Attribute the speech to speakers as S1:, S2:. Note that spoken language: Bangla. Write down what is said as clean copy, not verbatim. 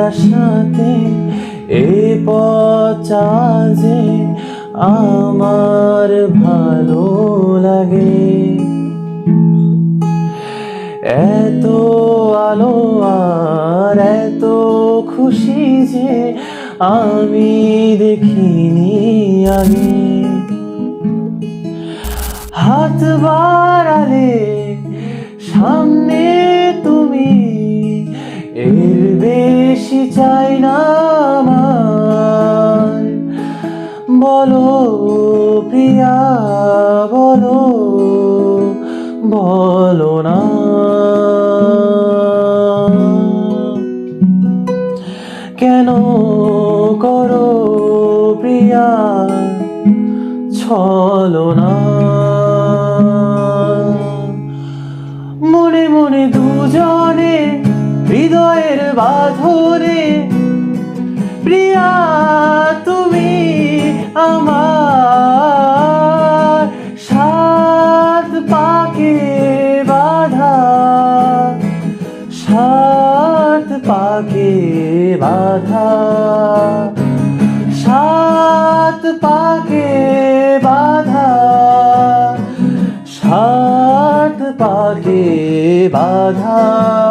S1: আশাতে এ পচা যে আমার ভালো লাগে। এত আলো আর এত খুশি যে আমি দেখিনি আগে। হাত বাড়ালে সামনে তুমি, এর বেশি চাই না আমার। বলো প্রিয়া বলো, বলো না। কেন করো প্রিয়া ছলনা? মনে মনে দুজনে হৃদয়ের বাঁধনে, প্রিয়া তুমি আমার সাত পাকে বাঁধা, সাত পাকে বাঁধা, সাত পাকে বাঁধা, সাত পাকে বাঁধা।